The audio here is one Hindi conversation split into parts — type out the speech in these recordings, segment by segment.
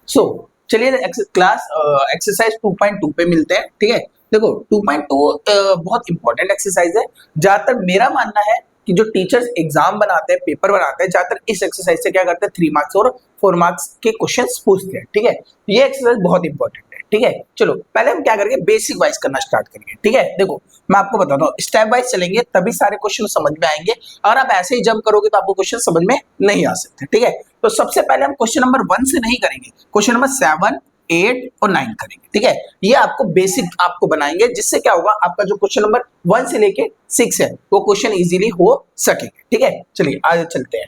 सो चलिए क्लास एक्सरसाइज 2.2 पे मिलते हैं। ठीक है, देखो 2.2 बहुत इंपॉर्टेंट एक्सरसाइज है। ज्यादातर मेरा मानना है कि जो टीचर्स एग्जाम बनाते हैं, पेपर बनाते हैं, ज्यादातर इस एक्सरसाइज से क्या करते हैं, 3 मार्क्स और 4 मार्क्स के क्वेश्चंस पूछते हैं। ठीक है, ये एक्सरसाइज बहुत इंपॉर्टेंट है। ठीक है, चलो पहले हम क्या करेंगे, बेसिक वाइज करना स्टार्ट करेंगे। ठीक है, देखो मैं आपको बताता हूँ, स्टेप वाइज चलेंगे तभी सारे क्वेश्चन समझ में आएंगे। अगर आप ऐसे ही जंप करोगे तो आपको क्वेश्चन समझ में नहीं आ सकते। ठीक है, तो सबसे पहले हम क्वेश्चन नंबर 1 से नहीं करेंगे, क्वेश्चन नंबर 7, 8 और 9 करेंगे। ठीक है, ये आपको बेसिक आपको बनाएंगे, जिससे क्या होगा, आपका जो क्वेश्चन नंबर 1 से लेके 6 है वो क्वेश्चन इजीली हो सकेंगे। ठीक है, चलिए आगे चलते हैं।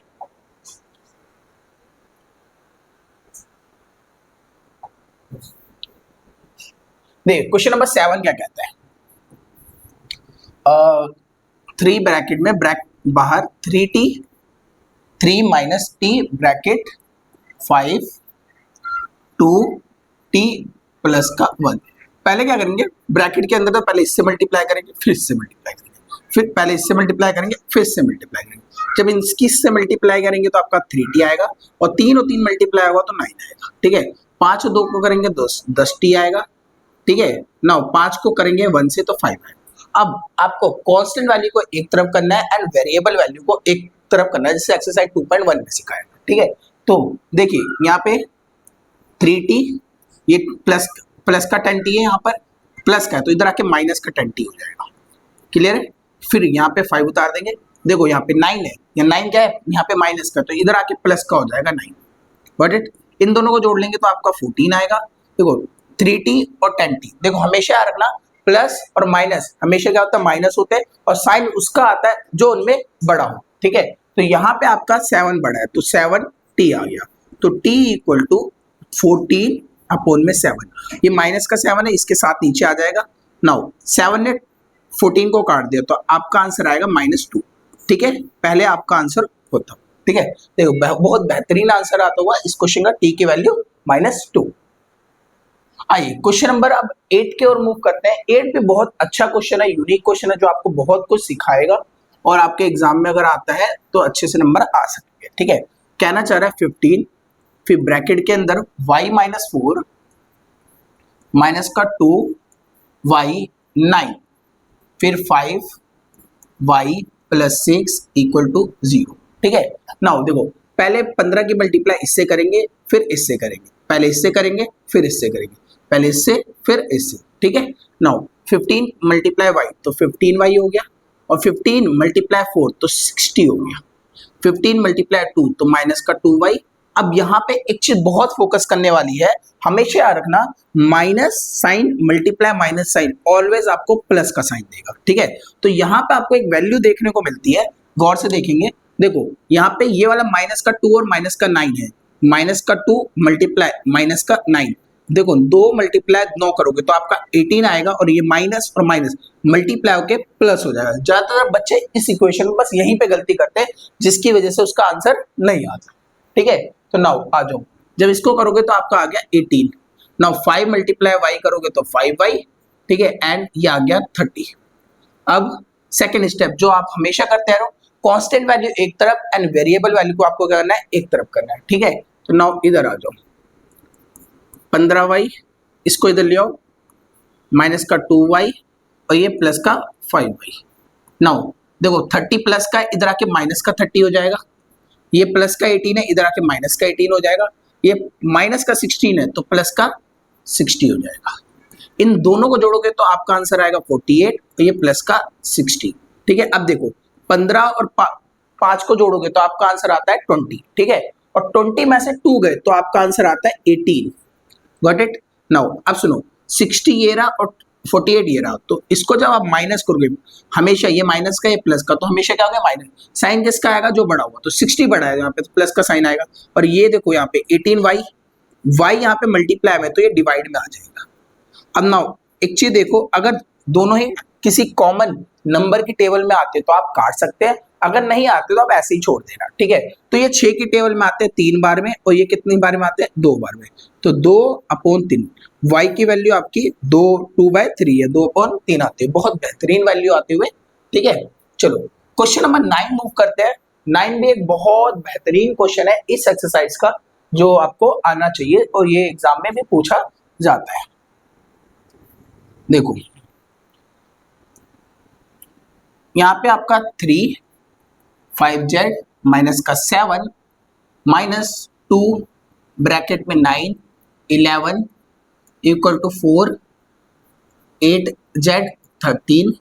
देखिए क्वेश्चन नंबर 7 क्या कहता है, 3 ब्रैकेट में बाहर 3t 3 minus T bracket 5 2t plus का 1। पहले क्या करेंगे, ब्रैकेट के अंदर तो पहले इससे मल्टीप्लाई करेंगे, फिर इससे मल्टीप्लाई करेंगे, फिर पहले इससे मल्टीप्लाई करेंगे, फिर इससे मल्टीप्लाई करेंगे। जब इसकी इससे मल्टीप्लाई करेंगे तो आपका 3t आएगा, और 3 और 3 मल्टीप्लाई होगा तो 9 आएगा। ठीक है, 5 और 2 को करेंगे 10t आएगा। ठीक है, नाउ 5 को करेंगे 1 से तो 5 आएगा। अब आपको कांस्टेंट वैल्यू को एक तरफ करना है एंड वेरिएबल वैल्यू को एक तरफ करना है, जैसे एक्सरसाइज 2.1 में सिखाया। ठीक है, तो देखिए यहाँ पे 3t, ये प्लस का 10t है, यहाँ पर प्लस का है तो इधर आके माइनस का 10t हो जाएगा। क्लियर है, फिर यहाँ पे 5 उतार देंगे, देखो यहाँ पे 9 है, या 9 क्या है, यहाँ पे माइनस का, तो इधर आके प्लस का हो जाएगा 9। गॉट इट, इन दोनों को जोड़ लेंगे तो आपका 14 आएगा। देखो 3t और 10t, देखो हमेशा याद रखना प्लस और माइनस हमेशा क्या होता है, माइनस होते हैं, और साइन उसका आता है जो उनमें बड़ा हो। ठीक है, तो यहाँ पे आपका 7 बड़ा है तो 7t आ गया, तो t इक्वल टू 14 अपॉन में 7, ये माइनस का 7 है, इसके साथ नीचे आ जाएगा। नाउ 7 ने 14 को काट दिया तो आपका आंसर आएगा -2। ठीक है, पहले आपका आंसर होता। ठीक है, देखो बहुत बेहतरीन आंसर आता हुआ इस क्वेश्चन का, t की वैल्यू -2। आइए क्वेश्चन नंबर अब 8 के ओर मूव करते हैं। 8 भी बहुत अच्छा क्वेश्चन है, यूनिक क्वेश्चन है, जो आपको बहुत कुछ सिखाएगा और आपके एग्जाम में अगर आता है तो अच्छे से नंबर आ सकेंगे। ठीक है, कहना चाह रहा है 15, फिर ब्रैकेट के अंदर y-4 माइनस का 2y9, फिर 5y प्लस 6 इक्वल टू 0। ठीक है, नाउ देखो पहले 15 की मल्टीप्लाई इससे करेंगे, फिर इससे करेंगे, पहले इससे करेंगे, फिर इससे करेंगे, पहले इससे फिर इससे। ठीक है, नाउ 15 मल्टीप्लाई y तो 15y हो गया, और 15 मल्टीप्लाई 4 तो 60 हो गया, 15 मल्टीप्लाई 2 तो माइनस का 2y। अब यहाँ पे एक चीज बहुत फोकस करने वाली है, हमेशा याद रखना minus sign multiply minus sign always आपको प्लस का साइन देगा। ठीक है, तो यहाँ पे आपको एक वैल्यू देखने को मिलती है, गौर से देखेंगे। देखो यहाँ पे ये वाला माइनस का 2 और माइनस का 9 है, माइनस का 2 मल्टीप्लाई माइनस का 9, देखो 2 मल्टीप्लाई 9 करोगे तो आपका 18 आएगा, और ये माइनस और माइनस मल्टीप्लाई होके प्लस हो जाएगा। ज्यादातर बच्चे इस इक्वेशन में बस यहीं पे गलती करते हैं, जिसकी वजह से उसका आंसर नहीं आता। ठीक है, तो नाउ आ जाओ, जब इसको करोगे तो आपका आ गया 18, नाउ 5 मल्टीप्लाई y करोगे तो 5y। ठीक है, एंड ये आ गया 30। अब सेकेंड स्टेप जो आप हमेशा करते रहो, कांस्टेंट वैल्यू एक तरफ एंड वेरिएबल वैल्यू को आपको क्या करना है, एक तरफ करना है। ठीक है, तो नाउ इधर आ जाओ, 15y इसको इधर ले आओ, माइनस का 2y और ये प्लस का 5y। नाउ देखो 30 प्लस का इधर आके माइनस का 30 हो जाएगा, ये प्लस का 18 है, इधर आके माइनस का 18 हो जाएगा, ये माइनस का 16 है तो प्लस का 60 हो जाएगा। इन दोनों को जोड़ोगे तो आपका आंसर आएगा 48 और ये प्लस का 60। ठीक है, अब देखो 15 और 5 को जोड़ोगे तो आपका आंसर आता है 20। ठीक है, और 20 में से 2 गए तो आपका आंसर आता है 18। गॉट इट, नाउ अब सुनो 60 ये रहा और 48 ये रहा, तो इसको जब आप माइनस करोगे, हमेशा ये माइनस का ये प्लस का, तो हमेशा क्या होगा, माइनस साइन किसका आएगा, जो बड़ा हुआ, तो 60 बड़ा है यहाँ पे तो प्लस का साइन आएगा। और ये देखो यहाँ पे 18y, y यहाँ पे मल्टीप्लाई में तो ये डिवाइड में आ जाएगा। अब नाउ एक चीज देखो, अगर दोनों ही किसी कॉमन नंबर की टेबल में आते तो आप काट सकते हैं, अगर नहीं आते तो आप ऐसे ही छोड़ देना। ठीक है, तो ये 6 की टेबल में आते हैं 3 बार में, और ये कितनी बार में आते हैं, 2 बार में, तो 2/3। y की वैल्यू आपकी 2/3 है, 2/3 आती है, बहुत बेहतरीन वैल्यू आते हुए। ठीक है, चलो क्वेश्चन नंबर 9 मूव करते हैं। 9 भी एक बहुत बेहतरीन क्वेश्चन है इस एक्सरसाइज का, जो आपको आना चाहिए और ये एग्जाम में भी पूछा जाता है। देखो यहाँ पे आपका 3 5z माइनस का 7 माइनस 2 ब्रैकेट में 9 11 इक्वल टू 4 8z 13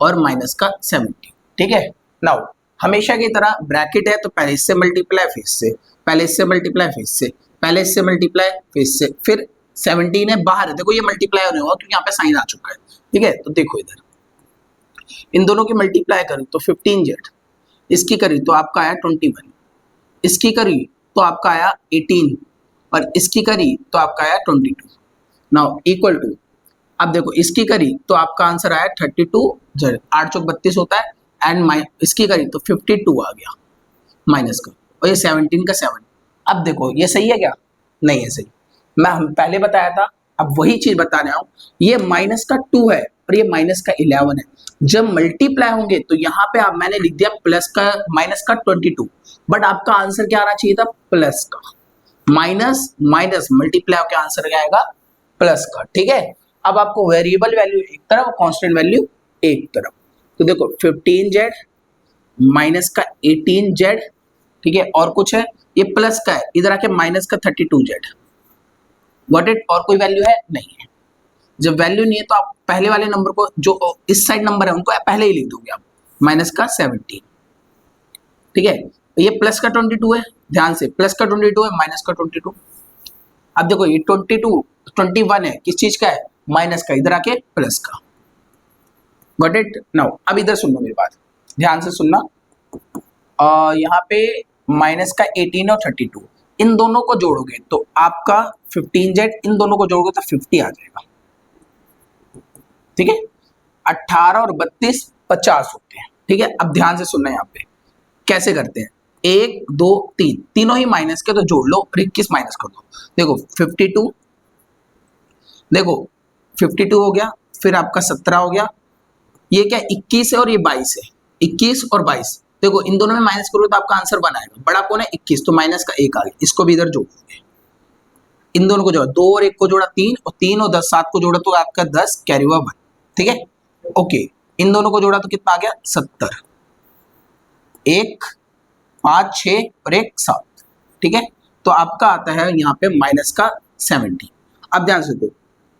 और माइनस का 17। ठीक है, नाउ हमेशा की तरह ब्रैकेट है तो पहले इससे मल्टीप्लाई फिर इससे, पहले इससे मल्टीप्लाई फिर इससे, पहले इससे मल्टीप्लाई फिर इससे, फिर 17 है बाहर है, देखो ये मल्टीप्लाई नहीं होगा क्योंकि यहाँ पे साइन आ चुका है। ठीक है, तो देखो इधर इन दोनों की मल्टीप्लाई करी तो 15z, इसकी करी तो आपका आया 21, इसकी करी तो आपका आया 18 और इसकी करी तो आपका आया 22। नाउ इक्वल टू, अब देखो इसकी करी तो आपका आंसर आया 32z, 8 चौक 32 होता है एंड इसकी करी तो 52 आ गया माइनस का, और ये 17 का 7। अब देखो ये सही है क्या? नहीं है सही, मैं हम पहले बताया था, अब वही चीज बताने आऊं। ये माइनस का 2 है और ये माइनस का 11 है, जब मल्टीप्लाई होंगे तो यहाँ पे आप मैंने लिख दिया प्लस का माइनस का 22, बट आपका आंसर क्या आना चाहिए था? प्लस का। माइनस माइनस मल्टीप्लाई होकर आंसर क्या आएगा? प्लस का। ठीक है, अब आपको वेरिएबल वैल्यू एक तरफ और कांस्टेंट वैल्यू एक तरफ, तो देखो 15z माइनस का 18z, ठीक है, और कुछ है ये प्लस का है, इधर आके माइनस का 32z, गॉट इट? और कोई वैल्यू है? नहीं है। जब वैल्यू नहीं है तो आप पहले वाले नंबर को, जो इस साइड नंबर है उनको पहले ही लिख दोगे आप, माइनस का 17। ठीक है, ये प्लस का 22 है, ध्यान से प्लस का 22 है, माइनस का 22। अब देखो ये 21 है, किस चीज का है? माइनस का, इधर आके प्लस का, गॉट इट? नाउ अब इधर सुन लो मेरी बात, ध्यान से सुनना। यहाँ पे माइनस का 18 और 32, इन दोनों को जोड़ोगे तो आपका 15z, इन दोनों को जोड़ोगे तो 50 आ जाएगा। ठीक है, 18 और 32 50 होते हैं। ठीक है, अब ध्यान से सुनना, यहाँ पे कैसे करते हैं? 1 2 3 तीनों ही माइनस के, तो जोड़ लो और 21 माइनस कर दो। देखो 52, देखो 52 हो गया, फिर आपका 17 हो गया, ये क्या 21 है और ये 22 है, 21 और 22, देखो इन दोनों में माइनस करोगे तो आपका आंसर 1 आएगा। बड़ा कौन है? 21, तो माइनस का 1 आ गया, इसको भी इधर जोड़ोगे, इन दोनों को जोड़ा, 2 और 1 को जोड़ा 3, और 3 और 10 7 को जोड़ा तो आपका 10 कैरी हुआ 1। ठीक है, ओके, इन दोनों को जोड़ा तो कितना आ गया? 70, 1 5 6 और 1 7। ठीक है, तो आपका आता है यहाँ पे माइनस का 70। अब ध्यान से दो,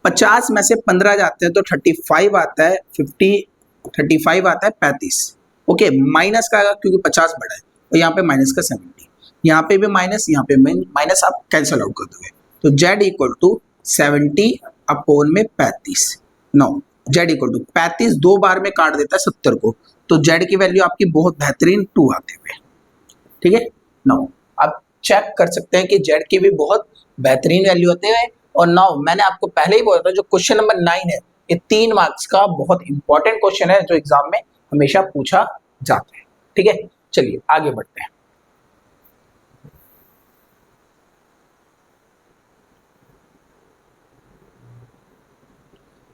50 में से 15 जाते हैं तो 35 आता है, 35 आता है 35। ओके, माइनस का आएगा क्योंकि 50 बड़ा है, और यहाँ पे माइनस का 70, यहाँ पे भी माइनस, यहाँ पे माइनस, आप कैंसिल आउट कर दोगे तो z इक्वल टू 70 अपोन में 35। नो, z इक्वल टू 35 दो बार में काट देता है 70 को, तो z की वैल्यू आपकी बहुत बेहतरीन 2 आते हुए। ठीक है, नो आप चेक कर सकते हैं कि z की भी बहुत बेहतरीन वैल्यू आते हुए। और नाउ मैंने आपको पहले ही बोला था, जो क्वेश्चन नंबर 9 है, ये 3 मार्क्स का बहुत इंपॉर्टेंट क्वेश्चन है जो एग्जाम में हमेशा पूछा जाता है। ठीक है, चलिए आगे बढ़ते हैं।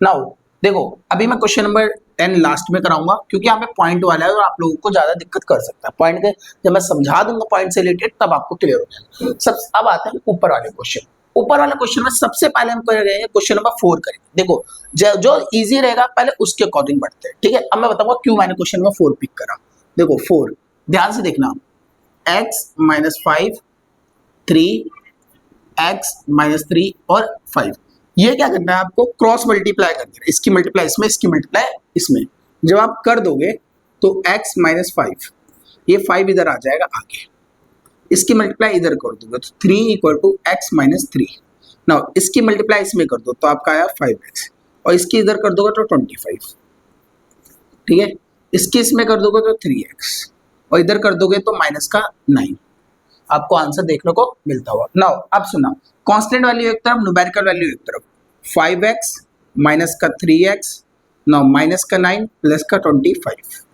नाउ देखो, अभी मैं क्वेश्चन नंबर 10 लास्ट में कराऊंगा क्योंकि यहाँ पे पॉइंट वाला है और आप लोगों को ज्यादा दिक्कत कर सकता है पॉइंट के, जब मैं समझा दूंगा पॉइंट से रिलेटेड तब आपको क्लियर हो जाएगा सब। अब आते हैं ऊपर वाले क्वेश्चन। ऊपर वाले क्वेश्चन में सबसे पहले हम करेंगे क्वेश्चन नंबर 4 करेंगे। देखो जो इजी रहेगा पहले उसके अकॉर्डिंग बढ़ते हैं। ठीक है, अब मैं बताऊंगा क्यों मैंने क्वेश्चन नंबर 4 पिक करा। देखो 4, ध्यान से देखना, x माइनस 5 3 और 5, ये क्या करना है आपको? क्रॉस मल्टीप्लाई करना है, इसकी मल्टीप्लाई इसमें, इसकी मल्टीप्लाई इसमें। जब आप कर दोगे तो x माइनस 5, ये 5 इधर आ जाएगा आगे, इसकी मल्टीप्लाई इधर कर दोगे तो 3 equal to x minus 3। Now इसकी मल्टीप्लाई इसमें कर दो तो आपका आया 5x, और इसकी इधर कर दोगे तो 25। ठीक है, इसकी इसमें कर दोगे तो 3x, और इधर कर दोगे तो माइनस का 9। आपको आंसर देखने को मिलता हुआ। नाउ अब सुना, कांस्टेंट वैल्यू एक तरफ, न्यूमेरिकल वैल्यू एक तरफ। 5x माइनस का 3x, नाउ माइनस का 9 प्लस का 25,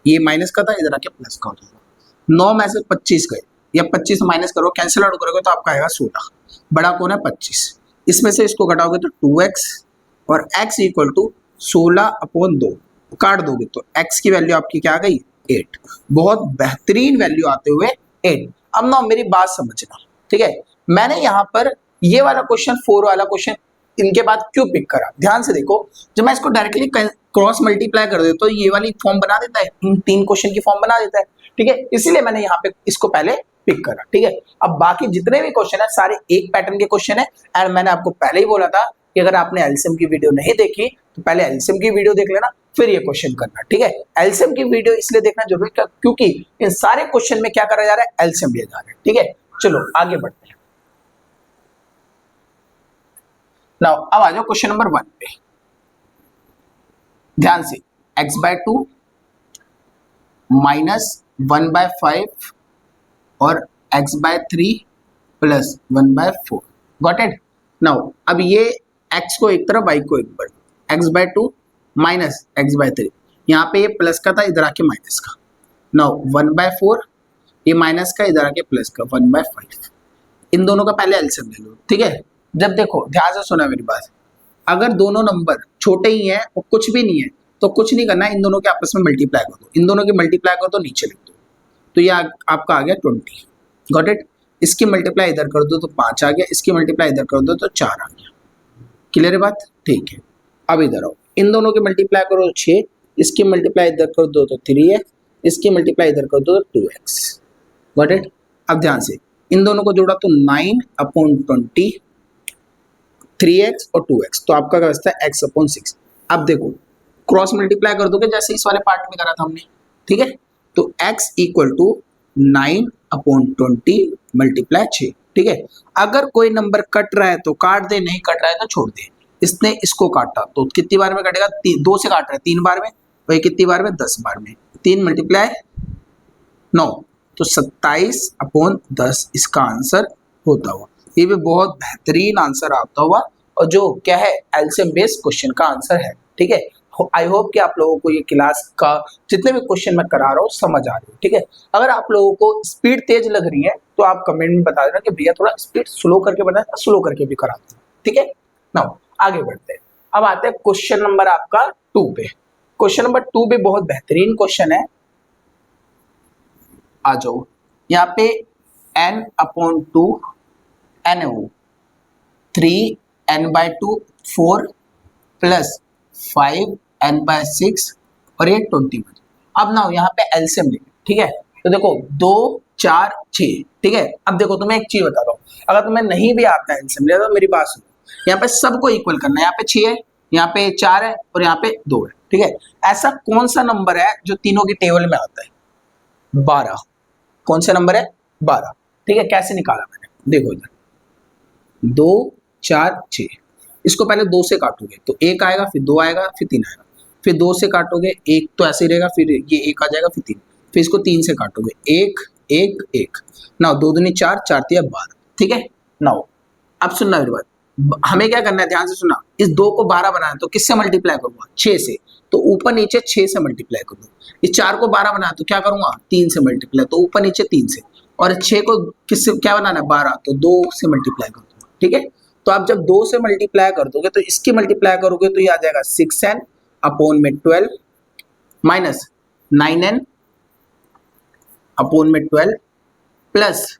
ये माइनस का था, इधर आके प्लस का हो जाएगा। 9 में से 25 गए, या 25 माइनस करो, कैंसिल आउट करोगे तो आपका आएगा 16। बड़ा कौन है? 25। इसमें से इसको घटाओगे तो 2x, और x इक्वल टू 16/2 काट दोगे तो x की वैल्यू आपकी क्या आ गई? 8। बहुत बेहतरीन वैल्यू आते हुए 8। अब ना मेरी बात समझना, ठीक है। मैंने यहाँ पर ये वाला क्वेश्चन 4 वाला क्वेश्चन इनके बाद क्यों पिक करा, ध्यान से देखो। जब मैं इसको डायरेक्टली क्रॉस मल्टीप्लाई कर देता हूँ तो ये वाली फॉर्म बना देता है, इन 3 क्वेश्चन की फॉर्म बना देता है, ठीक है। इसीलिए मैंने यहाँ पे इसको पहले पिक करा, ठीक है। अब बाकी जितने भी क्वेश्चन है सारे एक पैटर्न के क्वेश्चन है। एंड मैंने आपको पहले ही बोला था कि अगर आपने एलसीएम की वीडियो नहीं देखी तो पहले एलसीएम की वीडियो देख लेना, फिर ये क्वेश्चन करना, ठीक है। एलसीएम की वीडियो इसलिए देखना जरूरी है क्योंकि इन सारे क्वेश्चन में क्या करा जा रहा है, एलसीएम लिया जा रहा है, ठीक है। चलो आगे बढ़ते हैं। नाउ अब आ जाओ क्वेश्चन नंबर 1 पे, ध्यान से। x/2 -1/5 और x/3 + 1/4, गॉट इट। नाउ अब ये x को एक तरफ y को एक तरफ, x/2 माइनस x/3, यहाँ पे ये प्लस का था इधर आके माइनस का। नाउ 1/4 ये माइनस का इधर आके प्लस का 1/5, इन दोनों का पहले एलसीएम ले लो, ठीक है। जब देखो ध्यान से सुना मेरी बात, अगर दोनों नंबर छोटे ही हैं और कुछ भी नहीं है तो कुछ नहीं करना, इन दोनों के आपस में मल्टीप्लाई कर दो, इन दोनों की मल्टीप्लाई कर दो, नीचे लिख दो, तो ये आपका आ गया 20, गॉट इट। इसकी मल्टीप्लाई इधर कर दो तो 5 आ गया, इसकी मल्टीप्लाई इधर कर दो तो 4 आ गया, क्लियर है बात, ठीक है। अब इधर आओ, इन दोनों की मल्टीप्लाई करो तो 6, इसकी मल्टीप्लाई इधर कर दो तो 3 है, इसकी मल्टीप्लाई इधर कर दो तो 2x, गॉट इट। अब ध्यान से इन दोनों को जोड़ा तो 9/20, 3x और 2x, तो आपका क्या बचता है x/6। अब देखो क्रॉस मल्टीप्लाई कर दोगे जैसे इस वाले पार्ट में करा था हमने, ठीक है। तो x = 9/20 × 6, ठीक है। अगर कोई नंबर कट रहा है तो काट दे, नहीं कट रहा है तो छोड़ दे। इसने इसको काटा तो कितनी बार में कटेगा, 2 से काट रहा है 3 बार में, वही कितनी बार में 10 बार में, 3 × 9 तो 27/10 इसका आंसर होता हुआ। ये भी बहुत बेहतरीन आंसर आता हुआ और जो क्या है एलसीएम बेस्ड क्वेश्चन का आंसर है, ठीक है। आई होप कि आप लोगों को ये क्लास का जितने भी क्वेश्चन मैं करा रहा हूँ समझ आ रही है, ठीक है। अगर आप लोगों को स्पीड तेज लग रही है तो आप कमेंट में बता देना कि भैया थोड़ा स्पीड स्लो करके बना, स्लो करके भी करा दो, ठीक है। नाउ आगे बढ़ते हैं। अब आते हैं क्वेश्चन नंबर आपका 2 पे। क्वेश्चन नंबर 2 भी बहुत बेहतरीन क्वेश्चन है, आ जाओ। यहाँ पे n/2 NO 3n/2 4 + 5n/6 और ये 21। अब ना यहाँ पे एलसीएम लेंगे, ठीक है। तो देखो 2 4 6, ठीक है। अब देखो तुम्हें एक चीज बता रहा हूँ, अगर तुम्हें नहीं भी आता है एलसीएम ले तो मेरी बात सुनो, यहाँ पे सबको इक्वल करना है। यहाँ पे 6 है, यहाँ पे 4 है और यहाँ पे 2 है, ठीक है। ऐसा कौन सा नंबर है जो तीनों की टेबल में आता है, 12। कौन सा नंबर है, 12, ठीक है। कैसे निकाला मैंने, देखो इधर 2 4 6, इसको पहले 2 से काटोगे तो 1 आएगा, फिर 2 आएगा, फिर 3 आएगा, फिर 2 से काटोगे 1 तो ऐसे ही रहेगा, फिर ये 1 आ जाएगा, फिर 3, फिर इसको 3 से काटोगे 1 1 1। नाउ 2 दूनी 4, 4 तिया 12, ठीक है। नाउ अब सुनना मेरी बात, हमें क्या करना है, ध्यान से सुना। इस 2 को 12 बनाना तो किससे मल्टीप्लाई करूंगा, 6 से, तो ऊपर नीचे 6 से मल्टीप्लाई कर दो। इस 4 को 12 बनाना तो क्या करूंगा, 3 से मल्टीप्लाई, तो ऊपर नीचे 3 से, और 6 को किससे क्या बनाना है, 12, तो 2 से मल्टीप्लाई कर दूंगा, ठीक है। तो आप जब 2 से मल्टीप्लाई कर दोगे तो इसकी मल्टीप्लाई करोगे तो ये आ जाएगा 6n/12 minus 9n/12 plus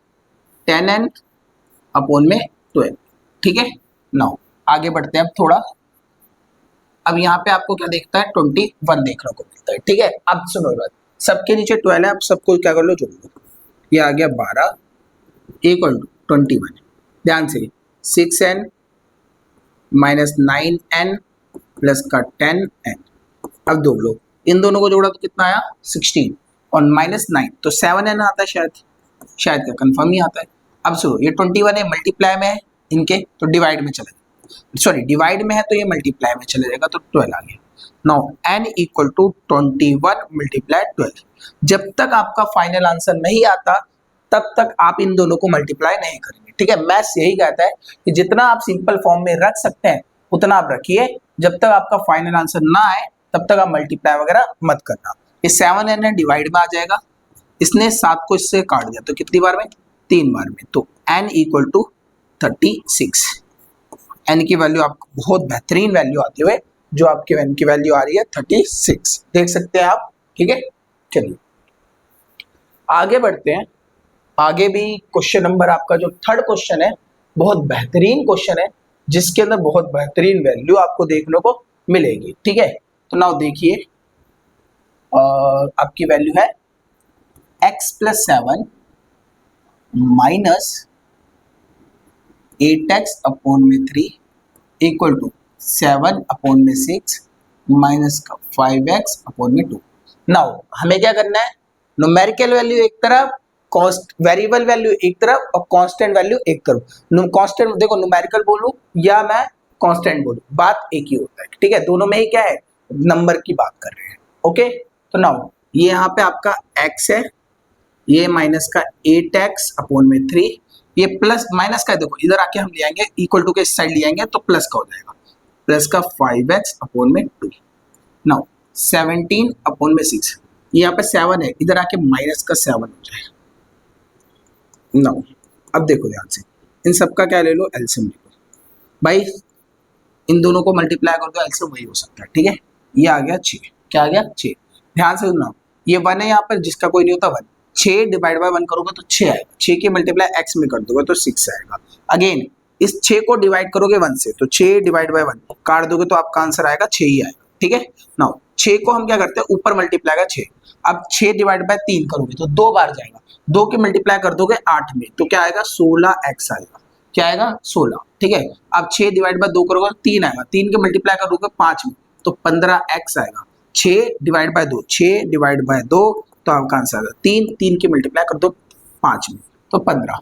10n/12, ठीक है। नाउ आगे बढ़ते हैं अब थोड़ा। अब यहाँ पे आपको क्या देखता है, 21 देखने को मिलता है, ठीक है। अब सुनो बात, सबके नीचे 12 है, अब सबको क्या कर लो, जोड़ लो। ये आ गया 12 = 21, ध्यान से 6n माइनस 9n प्लस का 10n। अब जोड़ लो, इन दोनों को जोड़ा तो कितना आया, 16 और -9 तो 7n आता है, शायद क्या कंफर्म ही आता है। अब सुनो, ये 21 है, मल्टीप्लाई में है इनके तो डिवाइड में चला जाएगा, सॉरी डिवाइड में है तो ये मल्टीप्लाई में चला जाएगा, तो 12 आ गया। Now n = 21 × 12। जब तक आपका फाइनल आंसर नहीं आता तब तक आप इन दोनों को मल्टीप्लाई नहीं करेंगे, ठीक है। मैथ्स यही कहता है कि जितना आप सिंपल फॉर्म में रख सकते हैं उतना आप रखिए, जब तक आपका फाइनल आंसर ना आए तब तक आप मल्टीप्लाई वगैरह मत करना। ये 7n है, डिवाइड में आ जाएगा, इसने 7 को इससे काट दिया तो कितनी बार में, 3 बार में, तो n = 36। n की वैल्यू आपको बहुत बेहतरीन वैल्यू आते हुए, जो आपके n की वैल्यू आ रही है 36, देख सकते हैं आप, ठीक है। चलिए आगे बढ़ते हैं। आगे भी क्वेश्चन नंबर आपका जो थर्ड क्वेश्चन है बहुत बेहतरीन क्वेश्चन है, जिसके अंदर बहुत बेहतरीन वैल्यू आपको देखने को मिलेगी। ठीक है, तो नाउ देखिए आपकी वैल्यू है x plus 7 minus 8x upon में 3 इक्वल टू 7 अपॉन में 6 माइनस का 5x अपॉन में 2। नाउ हमें क्या करना है, न्यूमेरिकल वैल्यू एक तरफ, कॉस्ट वेरिएबल वैल्यू एक तरफ और कांस्टेंट वैल्यू एक तरफ। कांस्टेंट देखो न्यूमेरिकल बोलूं या मैं कांस्टेंट बोलूं, बात एक ही होता है। ठीक है, दोनों में ही क्या है, नंबर की बात कर रहे हैं। ओके, तो नाउ ये यहाँ पे आपका x है, ये माइनस का 8x अपॉन में 3, ये प्लस माइनस का देखो इधर आके हम ले आएंगे इक्वल टू के इस साइड ले आएंगे तो प्लस का हो जाएगा, प्लस का 5x अपॉन में 2। नाउ 17 अपॉन में 6, ये यहाँ पे 7 है, इधर आके माइनस का 7 हो जाएगा। नाउ अब देखो ध्यान से, इन सबका क्या ले लो, एलसीएम ले लो भाई, इन दोनों को मल्टीप्लाई कर दो, एलसीएम वही हो सकता है। ठीक है, ये आ गया 6, क्या आ गया 6। ध्यान से सुनना, ये 1 है यहाँ पर, जिसका कोई नहीं होता 1, 6 डिवाइड बाय 1 करोगे तो 6 आएगा, 6 की मल्टीप्लाई x में कर दोगे तो 6 आएगा। अगेन इस 6 को डिवाइड करोगे 1 से तो 6 डिवाइड बाय 1 काट दोगे तो आपका आंसर आएगा 6 ही आएगा। ठीक है, नाउ 6 को हम क्या करते हैं, ऊपर मल्टीप्लाई का 6, अब 6 डिवाइड बाय 3 करोगे तो 2 बार जाएगा, 2 की मल्टीप्लाई कर दोगे 8 में तो क्या आएगा 16x आएगा, क्या आएगा 16। ठीक है, अब 6 डिवाइड बाय 2 करोगे 3 आएगा, 3 की मल्टीप्लाई करोगे 5 में तो 15x आएगा, 6 डिवाइड बाय 2, 6 डिवाइड बाय 2 तो आपका आंसर आएगा 3, 3 की मल्टीप्लाई कर दो 5 में तो 15।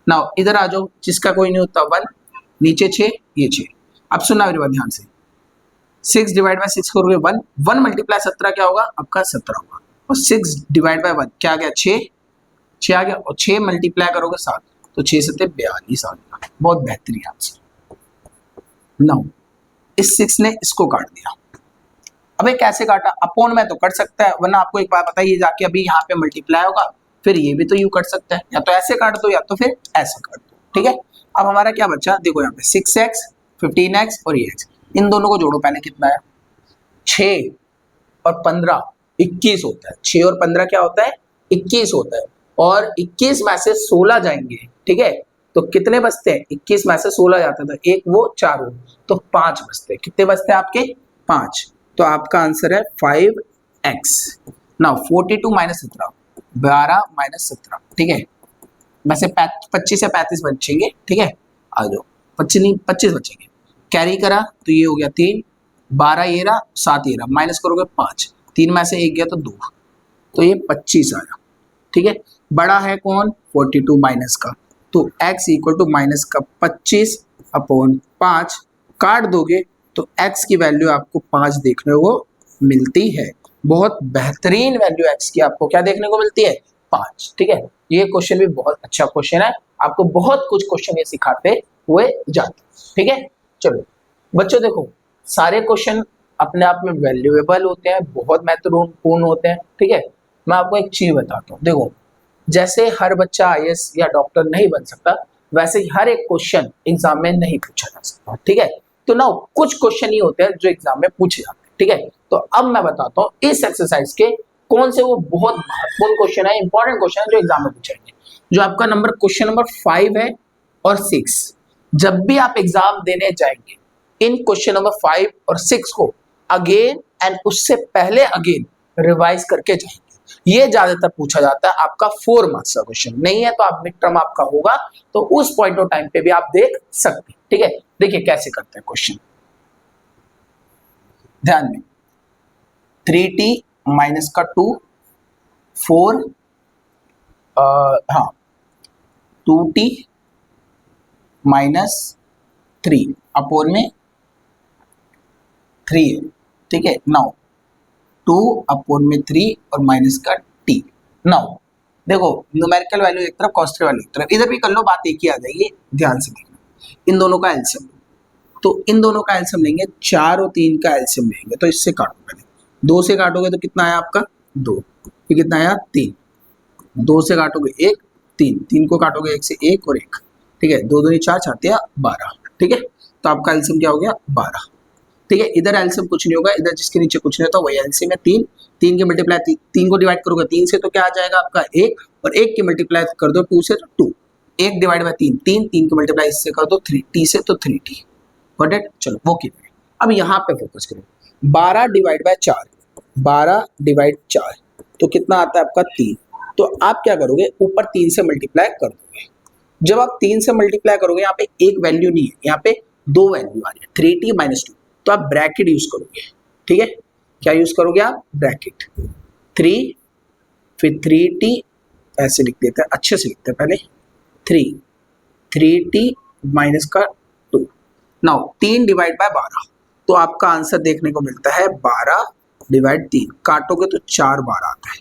नाउ इधर आ जाओ, जिसका कोई नहीं होता 1, नीचे 6, ये 6। अब सुनना मेरी बात ध्यान से, 6 डिवाइड बाय 6 करोगे 1, 1 मल्टीप्लाई 17 क्या होगा आपका 17 होगा, और 6 डिवाइड बाय 1 क्या आ गया 6, 6 आ गया, और 6 मल्टीप्लाई करोगे 7 तो 6 7 42 आ गया। बहुत बेहतरीन आंसर। नाउ इस 6 ने इसको काट दिया, अबे कैसे काटा, अपोन में तो कट सकता है, वरना आपको एक बात बताइए, जाके अभी यहाँ पे मल्टीप्लाई होगा, फिर ये भी तो यू कट सकता है, या तो ऐसे काट दो या तो फिर ऐसे काट दो। ठीक है, अब हमारा क्या बचा, देखो यहाँ पे 6x 15x और ये x, इन दोनों को जोड़ो, पहले कितना है 6 और 15 21 होता है, 6 और 15 क्या होता है 21 होता है, और 21 में से 16 जाएंगे। ठीक है, तो कितने बचते हैं, 21 में से 16 जाता था, एक वो 4 हो तो 5 बचते हैं, कितने बचते हैं आपके 5, तो आपका आंसर है 5x। Now 42 minus 17, 12 minus 17। ठीक है, वैसे 25 से 35 बचेंगे। ठीक है, आ जाओ 25 बचेंगे, कैरी करा तो ये हो गया 3, 12 ये रहा, 7 ये रहा, माइनस करोगे 5, 3 में से 1 गया तो 2, तो ये 25 आया। ठीक है, बड़ा है कौन 42 माइनस का, तो x इक्वल टू माइनस का 25 अपॉन 5, काट दोगे तो x की वैल्यू आपको 5 देखने को मिलती है। बहुत बेहतरीन वैल्यू x की आपको क्या देखने को मिलती है 5। ठीक है, ये क्वेश्चन भी बहुत अच्छा क्वेश्चन है, आपको बहुत कुछ क्वेश्चन ये सिखाते हुए जाते। ठीक है, चलो बच्चों देखो, सारे क्वेश्चन अपने आप में वैल्यूएबल होते हैं, बहुत महत्वपूर्ण होते हैं। ठीक है, मैं आपको एक चीज बताता हूँ, देखो जैसे हर बच्चा आईएएस या डॉक्टर नहीं बन सकता, वैसे ही हर एक क्वेश्चन एग्जाम में नहीं पूछा जा सकता। ठीक है, तो ना कुछ क्वेश्चन ही होते हैं जो एग्जाम में पूछे जाते हैं। ठीक है, तो अब मैं बताता हूँ इस एक्सरसाइज के कौन से वो बहुत महत्वपूर्ण क्वेश्चन है, इंपॉर्टेंट क्वेश्चन है जो एग्जाम में पूछेंगे। जो आपका क्वेश्चन नंबर 5 है और 6, जब भी आप एग्जाम देने जाएंगे इन क्वेश्चन नंबर 5 और 6 को अगेन एंड उससे पहले अगेन रिवाइज करके जाएंगे। ये ज्यादातर पूछा जाता है, आपका 4 मार्क्स का क्वेश्चन नहीं है तो आप मिड टर्म आपका होगा तो उस पॉइंट ऑफ टाइम पे भी आप देख सकते हैं। ठीक है, देखिए कैसे करते हैं क्वेश्चन, ध्यान में 3t माइनस का 2 4 हाँ 2t माइनस 3 अपोन में 3 है। ठीक है, नाउ 2 अपोन में 3 और माइनस का t। नाउ देखो न्यूमेरिकल वैल्यू एक तरफ, कांस्टेंट वैल्यू एक तरफ, इधर भी कर लो, बात एक ही आ जाएगी। ध्यान से देखना, इन दोनों का एलसीएम, तो इन दोनों का एलसीएम लेंगे, 4 और 3 का एलसीएम लेंगे, तो इससे काटो पहले, 2 से काटोगे तो कितना आया आपका 2, फिर कितना आया 3, 2 से काटोगे 1, 3, 3 को काटोगे 1 से 1 और 1। ठीक है, 2 2 4 4 12। ठीक है, तो आपका एलसीएम क्या हो गया 12। ठीक है, इधर एलसीएम कुछ नहीं होगा, इधर जिसके नीचे कुछ नहीं होता वही एलसीएम है 3, 3 के मल्टीप्लाई 3 को डिवाइड करोगे 3 से तो क्या आ जाएगा आपका 1, और 1 की मल्टीप्लाई कर दो 2 से तो 2, 1 डिवाइड बाय 3 3, 3 की मल्टीप्लाई इससे कर दो 3 टी से तो 3t, गॉट इट। चलो वो कितना है, अब यहाँ पे फोकस करो, 12 डिवाइड बाय 4, 12 डिवाइड 4 तो कितना आता है आपका 3, तो आप क्या करोगे ऊपर 3 से मल्टीप्लाई कर दोगे। जब आप 3 से मल्टीप्लाई करोगे यहाँ पे एक वैल्यू नहीं है, यहाँ पे 2 वैल्यू आ रही है 3t माइनस 2, तो आप ब्रैकेट यूज करोगे, ठीक है, क्या यूज करोगे आप ब्रैकेट, 3 फिर 3t ऐसे लिख देते हैं, अच्छे से लिखते हैं पहले 3t माइनस का 2, नाउ 3 डिवाइड बाय 12 तो आपका आंसर देखने को मिलता है 12 डिवाइड 3, काटोगे तो 4 बार आता है,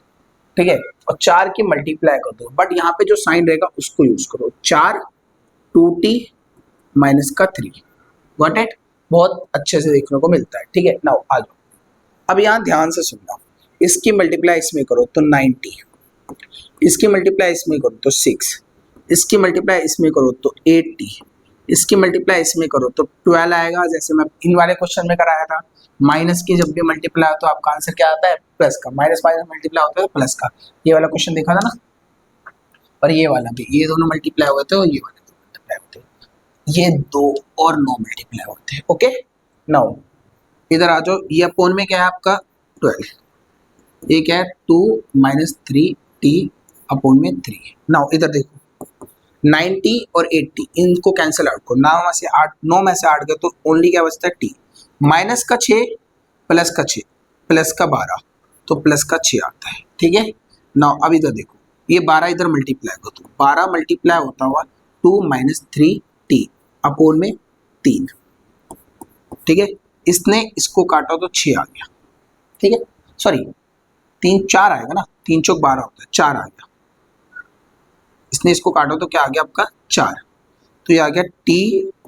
ठीक है, और 4 की मल्टीप्लाई कर दो, बट यहाँ पे जो साइन रहेगा उसको यूज करो, 4 2t माइनस का 3, गॉट इट, बहुत अच्छे से देखने को मिलता है, ठीक है। नाउ आ जाओ, अब यहाँ ध्यान से सुनना, इसकी मल्टीप्लाई इसमें करो तो 90, इसकी मल्टीप्लाई इसमें करो तो 6, इसकी मल्टीप्लाई इसमें करो तो 80, इसकी मल्टीप्लाई इसमें करो तो 12 आएगा, जैसे मैं इन वाले क्वेश्चन में कराया था, माइनस की जब भी मल्टीप्लाई हो तो आपका आंसर क्या आता है प्लस का, माइनस माइनस मल्टीप्लाई होता है तो प्लस का, ये वाला क्वेश्चन देखा था ना, और ये वाला भी, ये दोनों मल्टीप्लाई होते हैं और ये वाले दो मल्टीप्लाई होते हैं, ये 2 और 9 मल्टीप्लाई होते हैं, ओके। नाउ इधर आ जाओ, ये अपोन में क्या है आपका 12, ये क्या है 2 माइनस 3t अपोन में 3, नाउ इधर देखो 90 और 80 इनको कैंसिल आउट करो, 9 में से 8 गए तो ओनली क्या बचता है t, माइनस का 6 प्लस का 6 प्लस का 12 तो प्लस का 6 आता है, ठीक है। नाउ अब इधर देखो, ये 12 इधर मल्टीप्लाई करो तो 12 मल्टीप्लाई होता हुआ 2 माइनस 3t अपोन में 3, ठीक है, इसने इसको काटा तो 6 आ गया, ठीक है, सॉरी 3 4 आएगा ना, 3 चौक 12 होता है, 4 आ गया, इसने इसको काटो तो क्या आ गया आपका 4, तो ये आ गया t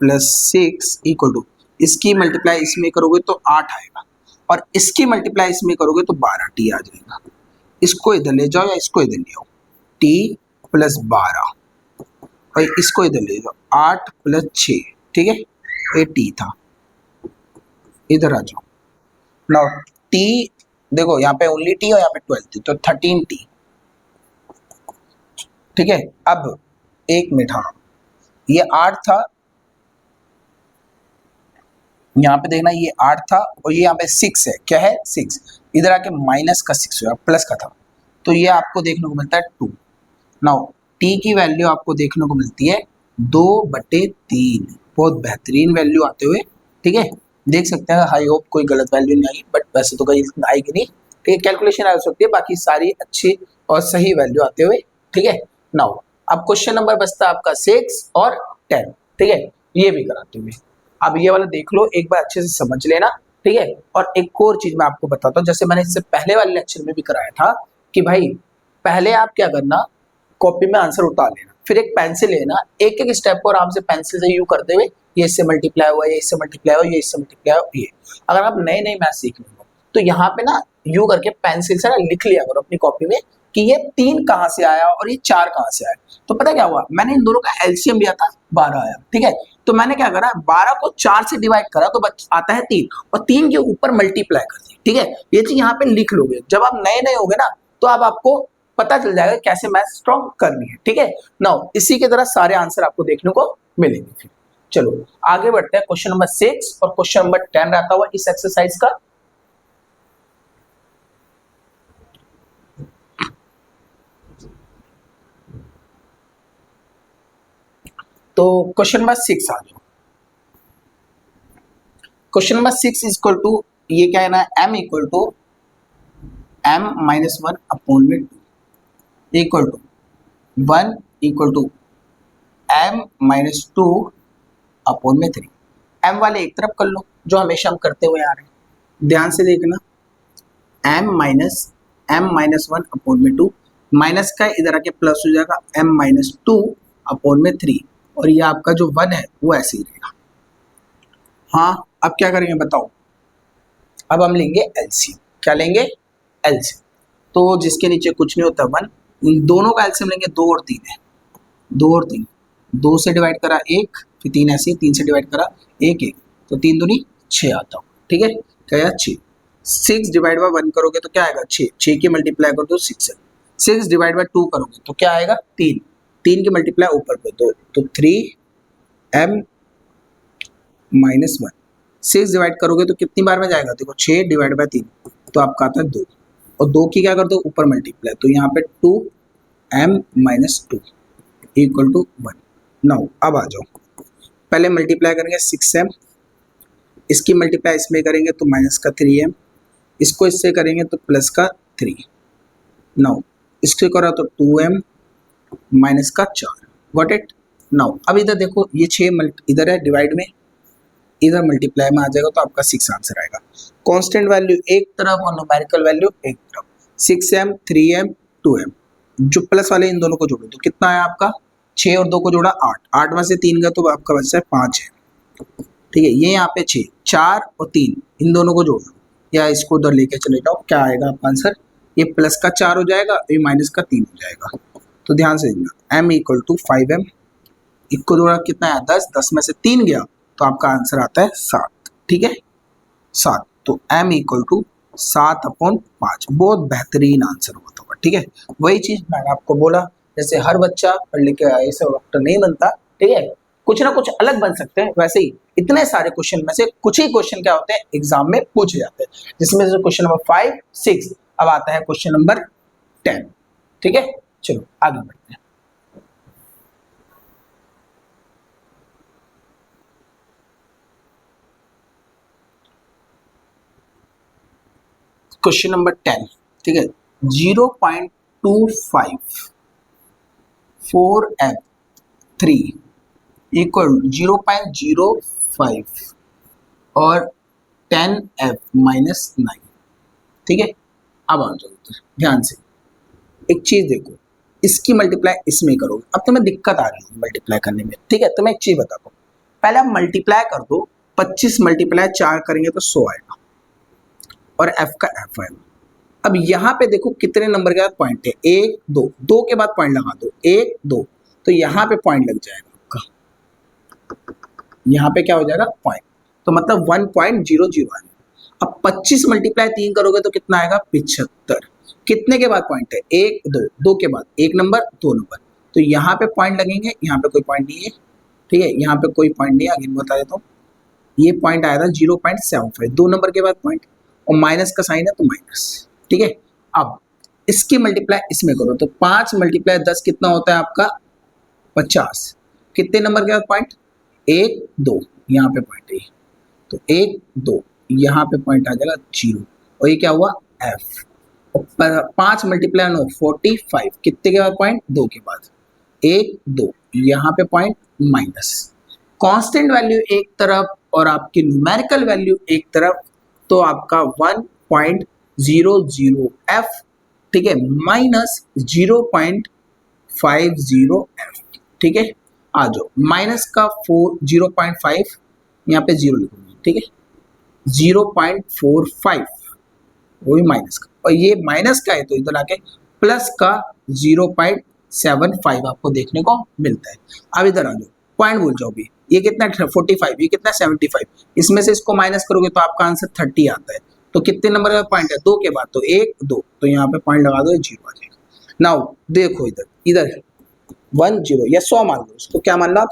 प्लस 6 इक्वल टू, इसकी मल्टीप्लाई इसमें करोगे तो 8 आएगा, और इसकी मल्टीप्लाई इसमें करोगे तो 12t आ जाएगा, इसको इधर ले जाओ या इसको इधर ले आओ, t प्लस 12 और इसको इधर ले जाओ 8 प्लस 6, ठीक है, ये t था, इधर आ जाओ, नाउ t देखो यहाँ पे ओनली t और यहाँ पे 12 थी तो 13t, ठीक है। अब एक मिनट, हाँ ये 8 था, यहाँ पे देखना ये 8 था और ये यहाँ पे 6 है, क्या है 6, इधर आके माइनस का 6 हुआ, प्लस का था, तो ये आपको देखने को मिलता है 2। नाउ t की वैल्यू आपको देखने को मिलती है 2/3, बहुत बेहतरीन वैल्यू आते हुए, ठीक है, देख सकते हैं, आई होप कोई गलत वैल्यू नहीं आई, बट वैसे तो कहीं आएगी नहीं, ठीक है, कैलकुलेशन आ सकती है, बाकी सारी अच्छी और सही वैल्यू आते हुए, ठीक है। नाउ अब क्वेश्चन नंबर बचता है आपका 6 और 10, ठीक है, ये भी कराते हुए, अब ये वाला देख लो एक बार अच्छे से समझ लेना, ठीक है। और एक और चीज मैं आपको बताता हूँ, जैसे मैंने इससे पहले वाले लेक्चर में भी कराया था कि भाई पहले आप क्या करना, कॉपी में आंसर उतार लेना, फिर एक पेंसिल लेना, एक एक स्टेप को आराम से पेंसिल से यू करते हुए, ये इससे मल्टीप्लाई हुआ, ये इससे मल्टीप्लाई हुआ, ये इससे मल्टीप्लाई हुआ, ये अगर आप नए नए मैथ सीख लो तो यहाँ पे ना यू करके पेंसिल से ना लिख लिया करो अपनी कॉपी में कि ये 3 कहाँ से आया और ये 4 कहाँ से आया, तो पता क्या हुआ, मैंने इन दोनों का एलसीएम लिया था 12 आया, ठीक है, तो मैंने क्या करा 12 को 4 से डिवाइड करा तो आता है 3, और 3 के ऊपर मल्टीप्लाई कर दी, ठीक है, ये चीज यहाँ पे लिख लोगे, जब आप नए नए होगे ना तो अब आपको पता चल जाएगा कैसे मैथ स्ट्रॉन्ग करनी है, ठीक है। नाउ इसी की तरह सारे आंसर आपको देखने को मिलेंगे। फिर चलो आगे बढ़ते हैं, क्वेश्चन नंबर 6 और क्वेश्चन नंबर 10 रहता हुआ इस एक्सरसाइज का। तो क्वेश्चन नंबर 6 आ जाओ, क्वेश्चन नंबर 6 इक्वल टू, ये क्या है ना, m equal to m-1 upon में 2 equal to 1 equal to m-2 upon में 3, m वाले एक तरफ कर लो जो हमेशा हम करते हुए आ रहे हैं, ध्यान से देखना, m-1 अपॉन में 2, माइनस का इधर आके प्लस हो जाएगा m-2 अपॉन में 3, और ये आपका जो 1 है वो ऐसे ही रहेगा। हाँ अब क्या करेंगे बताओ, अब हम लेंगे एलसीएम, क्या लेंगे एलसीएम, तो जिसके नीचे कुछ नहीं होता 1, दोनों का एलसीएम लेंगे, 2 और 3 है, 2 और 3, 2 से डिवाइड करा 1, फिर 3 ऐसे, 3 से डिवाइड करा 1 1, तो 3 दूनी 6 आता हूँ, ठीक है, क्या आया 6। 6 डिवाइड बाय 1 करोगे तो क्या आएगा 6, 6 की मल्टीप्लाई कर दो 6 है। 6 डिवाइड बाय 2 करोगे तो क्या आएगा 3, 3 की मल्टीप्लाई ऊपर कर दो तो 3m -1। 6 डिवाइड करोगे तो कितनी बार में जाएगा, देखो 6 डिवाइड बाय 3 तो आपका आता है 2, और 2 की क्या कर दो ऊपर मल्टीप्लाई, तो यहाँ पे 2m -2 इक्वल टू 1। नाउ अब आ जाओ, पहले मल्टीप्लाई करेंगे 6m, इसकी मल्टीप्लाई इसमें करेंगे तो माइनस का 3m, इसको इससे करेंगे तो प्लस का 3। नाउ इसको करा तो 2m माइनस का 4। Got it. नाउ अब इधर देखो ये 6 इधर है डिवाइड में, इधर मल्टीप्लाई में आ जाएगा तो आपका 6 आंसर आएगा। कांस्टेंट वैल्यू एक तरफ और न्यूमेरिकल वैल्यू एक तरफ, 6m 3m 2m, जो प्लस वाले इन दोनों को जोड़ो तो कितना है आपका 6 और 2 को जोड़ा 8, 8 में से 3 गया तो आपका बचता है 5 है। ठीक है, ये यहाँ पे 6, 4 और 3 इन दोनों को जोड़ लो या इसको उधर लेके चले जाओ, क्या आएगा आपका आंसर, ये प्लस का 4 हो जाएगा, ये माइनस का 3 हो जाएगा। तो ध्यान से देखना, m इक्वल टू 5m, इसको जोड़ा कितना है 10, 10 में से 3 गया तो आपका आंसर आता है 7। ठीक है 7, तो m इक्वल टू 7/5, बहुत बेहतरीन आंसर होता होगा। ठीक है, वही चीज मैंने आपको बोला, जैसे हर बच्चा पढ़ लिख के ऐसे डॉक्टर नहीं बनता, ठीक है, कुछ ना कुछ अलग बन सकते हैं, वैसे ही इतने सारे क्वेश्चन में से कुछ ही क्वेश्चन क्या होते हैं एग्जाम में पूछे जाते हैं, जिसमें से क्वेश्चन नंबर 5, 6, अब आता है क्वेश्चन नंबर 10। ठीक है, चलो आगे बढ़ते हैं। क्वेश्चन नंबर 10, ठीक है, 0.254f3 इक्वल 0.05 और 10f -9। ठीक है, अब आ जाओ उधर ध्यान से, एक चीज देखो, इसकी मल्टीप्लाई इसमें करोगे, अब तुम्हें दिक्कत आ रही है मल्टीप्लाई करने में। ठीक है, तो मैं एक चीज बताता हूँ, पहले आप मल्टीप्लाई कर दो, 25 मल्टीप्लाई 4 करेंगे तो 100 आएगा और f का f आएगा। अब यहाँ पे देखो कितने नंबर के बाद पॉइंट है, 1 2, 2 के बाद पॉइंट लगा दो 1 2, तो यहाँ पे पॉइंट लग जाएगा आपका, यहाँ पे क्या हो जाएगा पॉइंट, तो मतलब 1.00 आएगा। अब 25 मल्टीप्लाई 3 करोगे तो कितना आएगा 75। कितने के बाद पॉइंट है 1 2, 2 के बाद 1 नंबर 2 नंबर, तो यहाँ पे पॉइंट लगेंगे, यहाँ पे कोई पॉइंट नहीं है। ठीक है, यहाँ पे कोई पॉइंट नहीं है, आगे बता देता हूँ, ये पॉइंट आया था 0.75, 2 नंबर के बाद पॉइंट, और माइनस का साइन है तो माइनस। ठीक है, अब इसकी मल्टीप्लाई इसमें करो तो 5 मल्टीप्लाई 10 कितना होता है आपका 50। कितने नंबर के बाद पॉइंट 1 2, यहाँ पे पॉइंट है तो 1 2, यहाँ पे पॉइंट आ जाएगा 0, और ये क्या हुआ f, और 5 मल्टीप्लाई 9 45, कितने के बाद पॉइंट 2 के बाद 1 2, यहाँ पे पॉइंट माइनस। कांस्टेंट वैल्यू एक तरफ और आपकी न्यूमेरिकल वैल्यू एक तरफ, तो आपका 1.00f, ठीक है, -0.50f। ठीक है, आ जाओ, माइनस का 0.5 यहाँ पे 0 लिखूंगी। ठीक है, 0.45 वो भी माइनस का, और ये माइनस का है तो इधर आके प्लस का 0.75 आपको देखने को मिलता है। अब इधर आ जाओ, पॉइंट भूल जाओ भी, ये कितना 45, ये कितना 75, इसमें से इसको माइनस करोगे तो आपका आंसर 30 आता है। तो कितने नंबर का पॉइंट है 2 के बाद, तो 1 2, तो यहाँ पे पॉइंट लगा दो 0 आ जाएगा। नाउ देखो इधर इधर 1 0 या 100 मान लो, उसको क्या मान लो आप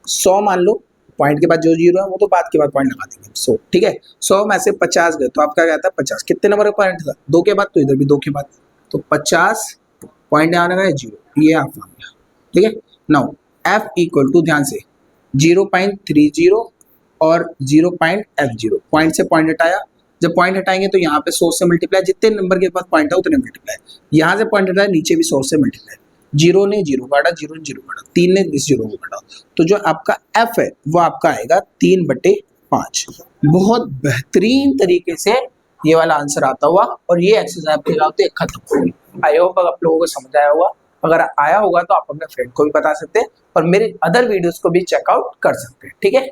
100 मान लो, पॉइंट के बाद जो 0 है वो तो बाद के बाद पॉइंट लगा देंगे 100। ठीक है, 100 में से 50 गए तो आपका क्या था 50, कितने नंबर का पॉइंट था 2 के बाद, तो इधर भी 2 के बाद, तो 50 पॉइंट आने का 0, ये आप मान लिया। ठीक है, नाउ f इक्वल टू ध्यान से 0.30 और 0.f0, पॉइंट से पॉइंट हटाया, जब पॉइंट हटाएंगे तो यहाँ पे 100 से मल्टीप्लाई, जितने नंबर के पास पॉइंट है उतने मल्टीप्लाई, यहाँ से पॉइंट हटाया नीचे भी 100 से मल्टीप्लाई, 0 ने 0 काटा, 0 ने 0 काटा, 3 ने 0 को काटा, तो जो आपका f है वो आपका आएगा 3/5। बहुत बेहतरीन तरीके से ये वाला आंसर आता हुआ, और ये एक्सरसाइज फिलहाल खत्म हो गई। आई होप आप लोगों को समझ आया होगा, अगर आया होगा तो आप अपने फ्रेंड को भी बता सकते हैं और मेरे अदर वीडियोस को भी चेकआउट कर सकते हैं। ठीक है।